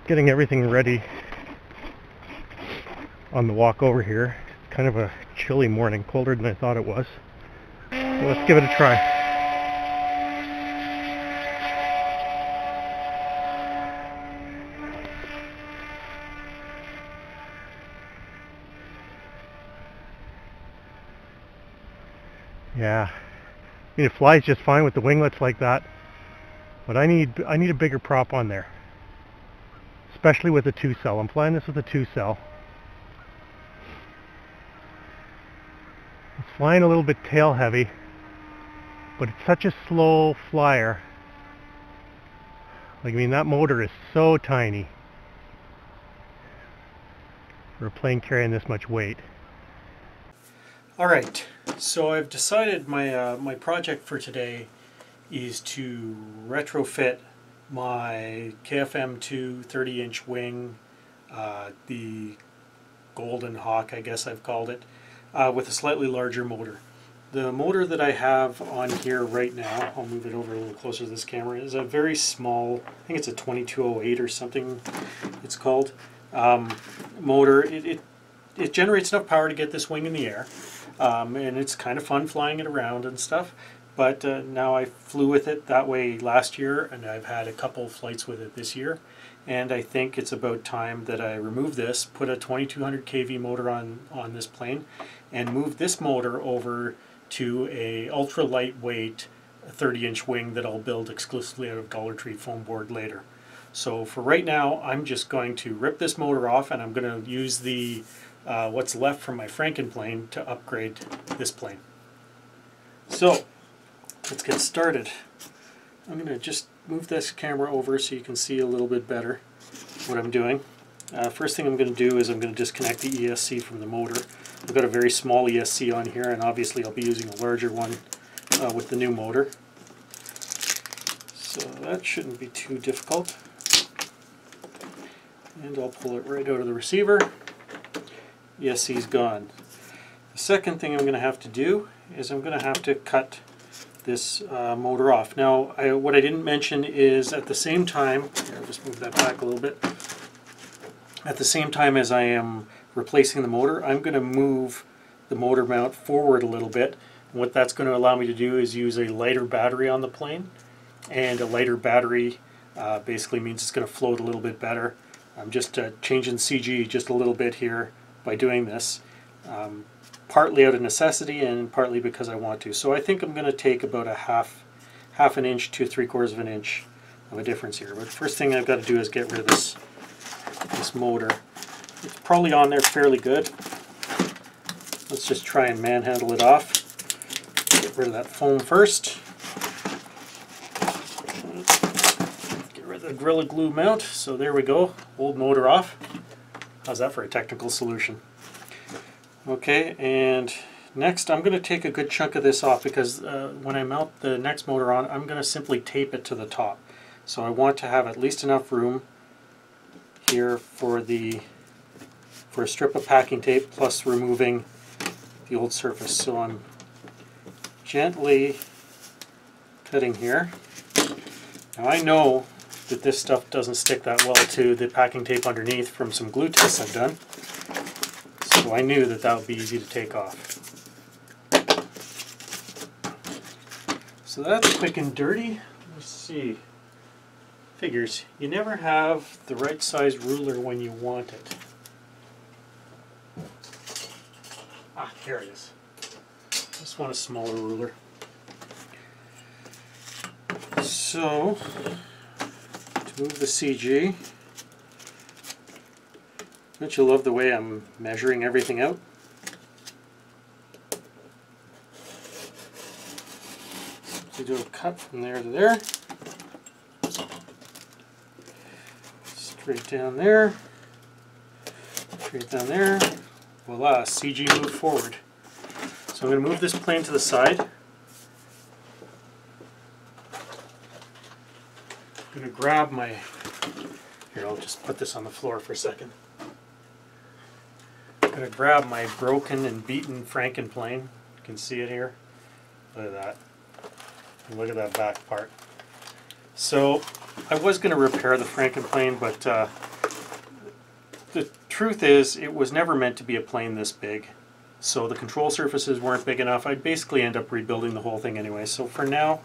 Getting everything ready on the walk over here. Kind of a chilly morning, colder than I thought it was. So let's give it a try. Yeah, I mean, it flies just fine with the winglets like that, but I need a bigger prop on there, especially with a 2-cell. I'm flying this with a 2-cell. It's flying a little bit tail heavy, but it's such a slow flyer. Like, I mean, that motor is so tiny for a plane carrying this much weight. Alright, so I've decided my project for today is to retrofit my KFM2 30-inch wing, the Golden Hawk, I guess I've called it, with a slightly larger motor. The motor that I have on here right now, I'll move it over a little closer to this camera, is a very small, I think it's a 2208 or something it's called, motor. It generates enough power to get this wing in the air, and it's kind of fun flying it around and stuff. But now I flew with it that way last year, and I've had a couple flights with it this year. And I think it's about time that I remove this, put a 2200 kV motor on this plane, and move this motor over to a ultra lightweight 30-inch wing that I'll build exclusively out of Dollar Tree foam board later. So for right now, I'm just going to rip this motor off, and I'm going to use the what's left from my Franken-Plane to upgrade this plane. So let's get started. I'm going to just move this camera over so you can see a little bit better what I'm doing. First thing I'm going to do is I'm going to disconnect the ESC from the motor. I've got a very small ESC on here, and obviously I'll be using a larger one with the new motor. So that shouldn't be too difficult. And I'll pull it right out of the receiver. ESC's gone. The second thing I'm going to have to do is I'm going to have to cut this motor off. Now, what I didn't mention is at the same time, here, I'll just move that back a little bit. At the same time as I am replacing the motor, I'm going to move the motor mount forward a little bit. And what that's going to allow me to do is use a lighter battery on the plane. And a lighter battery basically means it's going to float a little bit better. I'm just changing CG just a little bit here by doing this. Partly out of necessity and partly because I want to. So I think I'm going to take about a half an inch to 3/4 of an inch of a difference here. But the first thing I've got to do is get rid of this motor. It's probably on there fairly good. Let's just try and manhandle it off. Get rid of that foam first. Get rid of the Gorilla Glue mount. So there we go. Old motor off. How's that for a technical solution? Okay, and next I'm going to take a good chunk of this off because when I mount the next motor on, I'm going to simply tape it to the top. So I want to have at least enough room here for a strip of packing tape plus removing the old surface. So I'm gently cutting here. Now I know that this stuff doesn't stick that well to the packing tape underneath from some glue tests I've done. So I knew that that would be easy to take off. So that's quick and dirty. Let's see. Figures. You never have the right size ruler when you want it. Ah, here it is. Just want a smaller ruler. So, to move the CG, don't you love the way I'm measuring everything out? So do a cut from there to there. Straight down there. Straight down there. Voila, CG moved forward. So I'm going to move this plane to the side. I'm going to grab my... Here, I'll just put this on the floor for a second. I'm going to grab my broken and beaten Franken-Plane. You can see it here. Look at that. And look at that back part. So I was going to repair the Franken-Plane, but the truth is, it was never meant to be a plane this big. So the control surfaces weren't big enough. I'd basically end up rebuilding the whole thing anyway. So for now,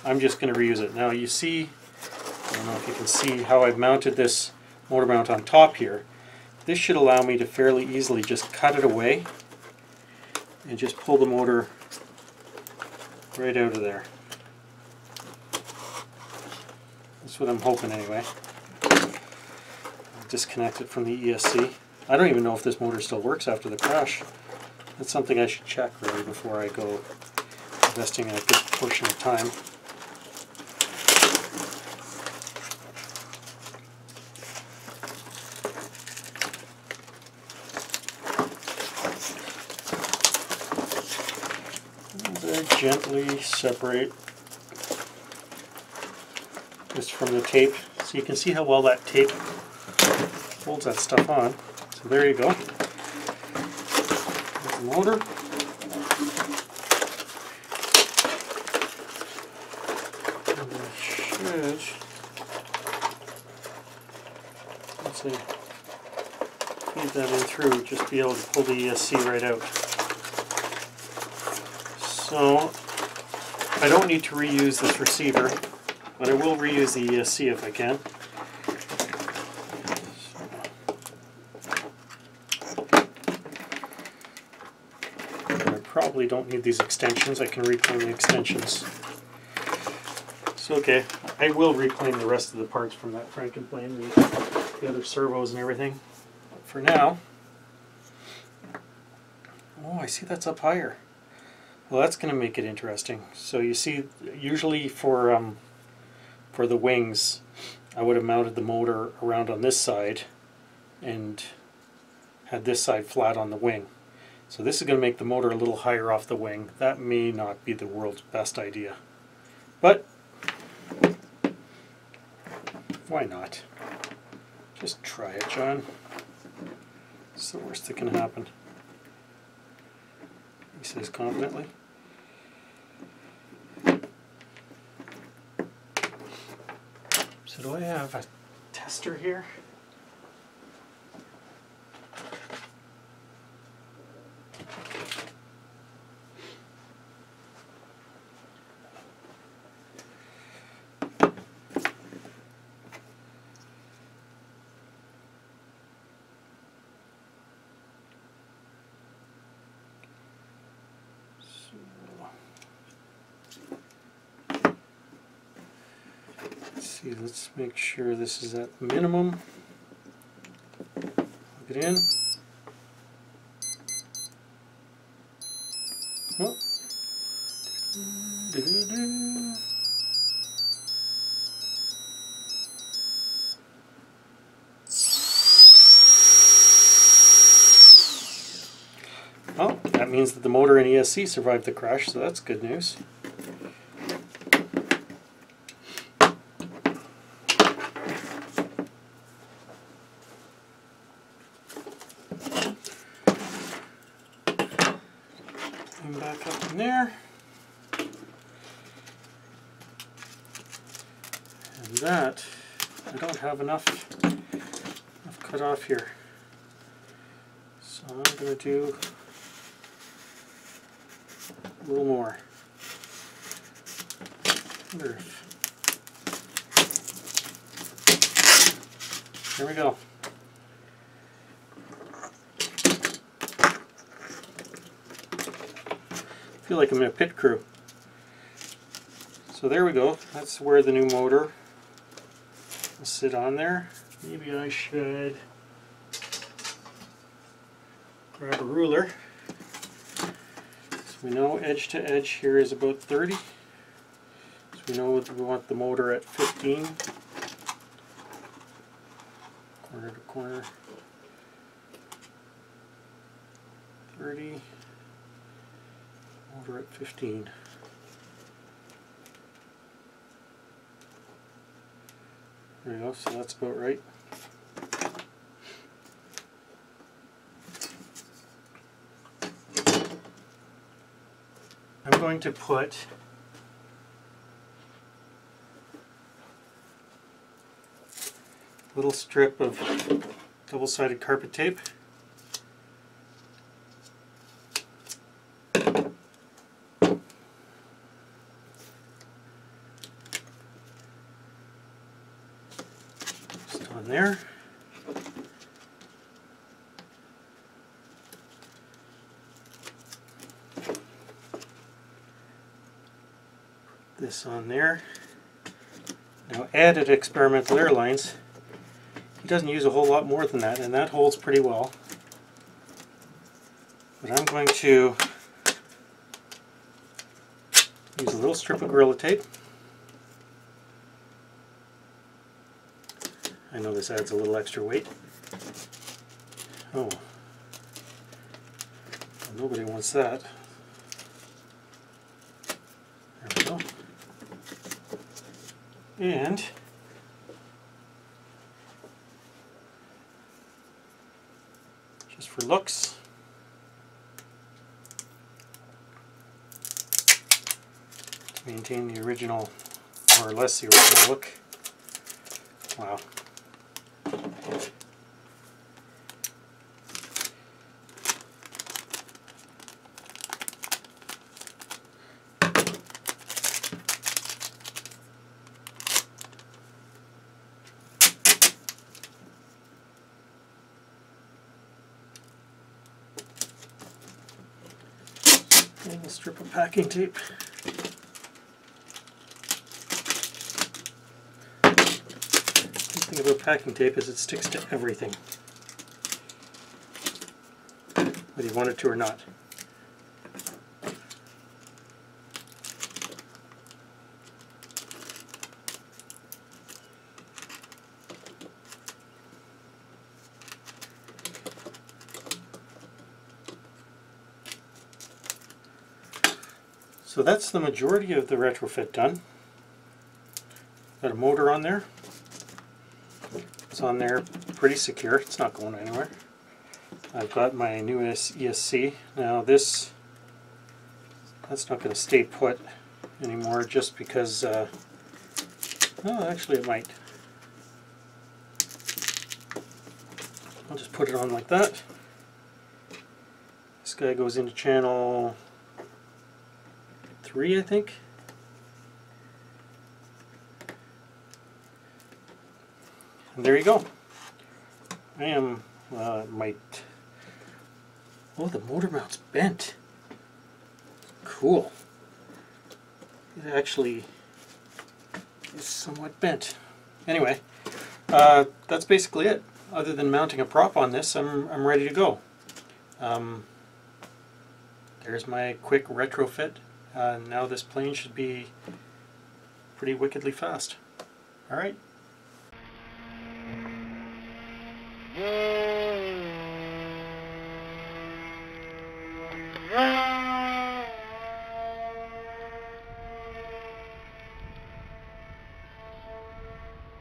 I'm just going to reuse it. Now you see, I don't know if you can see how I've mounted this motor mount on top here. This should allow me to fairly easily just cut it away and just pull the motor right out of there. That's what I'm hoping anyway. I'll disconnect it from the ESC. I don't even know if this motor still works after the crash. That's something I should check really before I go investing in a good portion of time. Very gently separate this from the tape, so you can see how well that tape holds that stuff on. So there you go. There's the motor. And I should, once I feed that in through, just be able to pull the ESC right out. So I don't need to reuse this receiver, but I will reuse the ESC if I can. I probably don't need these extensions. I can reclaim the extensions. So okay, I will reclaim the rest of the parts from that Franken-Plane, the other servos and everything. But for now, oh, I see that's up higher. Well, that's going to make it interesting. So you see, usually for the wings, I would have mounted the motor around on this side and had this side flat on the wing. So this is going to make the motor a little higher off the wing. That may not be the world's best idea, but why not? Just try it, John. It's the worst that can happen, he says confidently. So do I have a tester here? Let's make sure this is at minimum. Plug it in. Oh. Oh, that means that the motor and ESC survived the crash, so that's good news. Back up in there, and that I don't have enough cut off here, so I'm going to do a little more. There we go. I feel like I'm in a pit crew. So there we go. That's where the new motor will sit on there. Maybe I should grab a ruler. So we know edge to edge here is about 30. So we know we want the motor at 15. Corner to corner. 30. Motor at 15. There we go, so that's about right. I'm going to put a little strip of double-sided carpet tape. Just on there. This on there. Now, added experimental airlines. He doesn't use a whole lot more than that, and that holds pretty well. But I'm going to use a little strip of Gorilla Tape. I know this adds a little extra weight. Oh, nobody wants that. There we go. And just for looks, to maintain the original, more or less the original look. Wow. And a strip of packing tape. The thing about packing tape is it sticks to everything, whether you want it to or not. So that's the majority of the retrofit done. Got a motor on there. It's on there pretty secure. It's not going anywhere. I've got my new ESC. Now that's not going to stay put anymore just because, oh, actually it might. I'll just put it on like that. This guy goes into channel 3, I think. And there you go. I am, might, oh, the motor mount's bent. Cool. It actually is somewhat bent. Anyway, that's basically it. Other than mounting a prop on this, I'm ready to go. There's my quick retrofit. Now this plane should be pretty wickedly fast. Alright.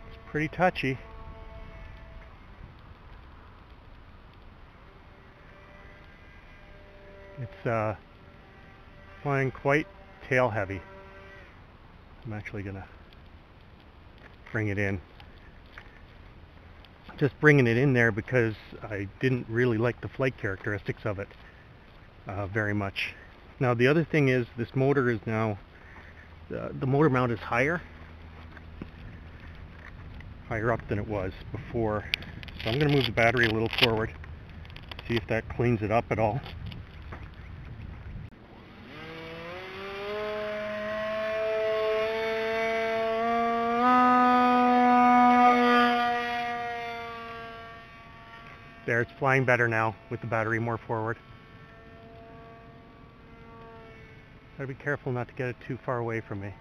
It's pretty touchy. It's flying quite tail heavy. I'm actually gonna bring it in. Just bringing it in there because I didn't really like the flight characteristics of it very much. Now the other thing is this motor is now, the motor mount is higher up than it was before. So I'm going to move the battery a little forward, see if that cleans it up at all. There, it's flying better now with the battery more forward. Gotta be careful not to get it too far away from me.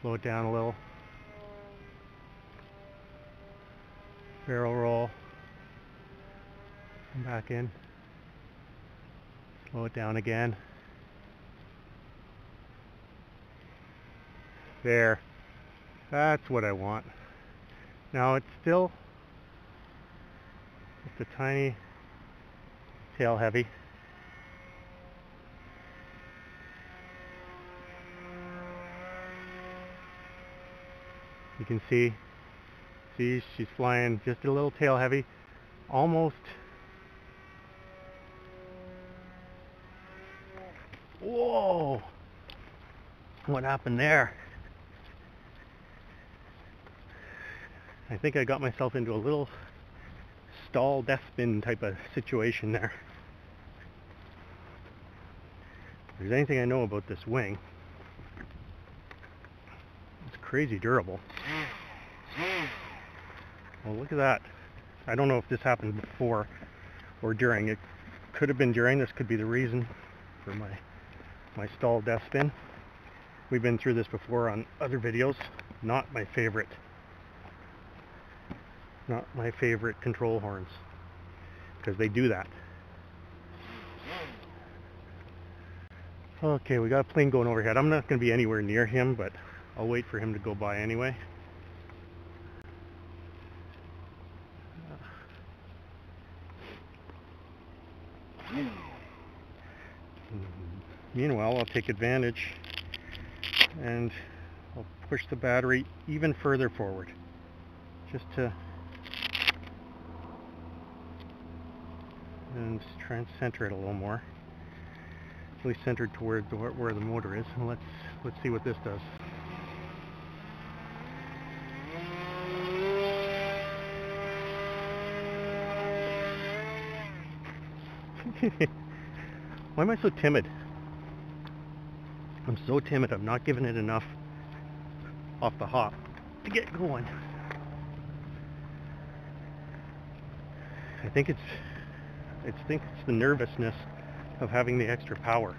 Slow it down a little. Barrel roll. Come back in. Slow it down again. There. That's what I want. Now it's still just a tiny tail heavy. You can see she's flying just a little tail heavy. almost. Whoa! What happened there? I think I got myself into a little stall death spin type of situation there. If there's anything I know about this wing, it's crazy durable. Well, look at that. I don't know if this happened before or during. It could have been during. This could be the reason for my stall death spin. We've been through this before on other videos. Not my favorite control horns, because they do that. Okay, we got a plane going overhead. I'm not going to be anywhere near him, but I'll wait for him to go by anyway. Meanwhile, I'll take advantage and I'll push the battery even further forward, just to and just try and center it a little more. Really centered toward where the motor is. And let's see what this does. Why am I so timid? I'm so timid. I'm not giving it enough off the hop to get going. I think it's the nervousness of having the extra power.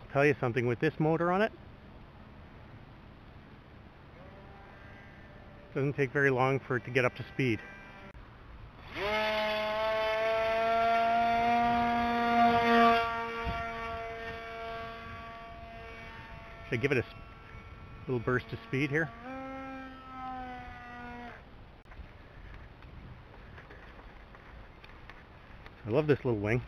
I'll tell you something, with this motor on it, doesn't take very long for it to get up to speed. Should I give it a little burst of speed here? I love this little wing.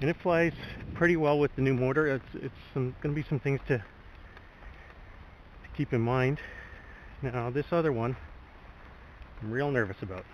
And it flies pretty well with the new motor. It's going to be some things to keep in mind. Now, this other one, I'm real nervous about.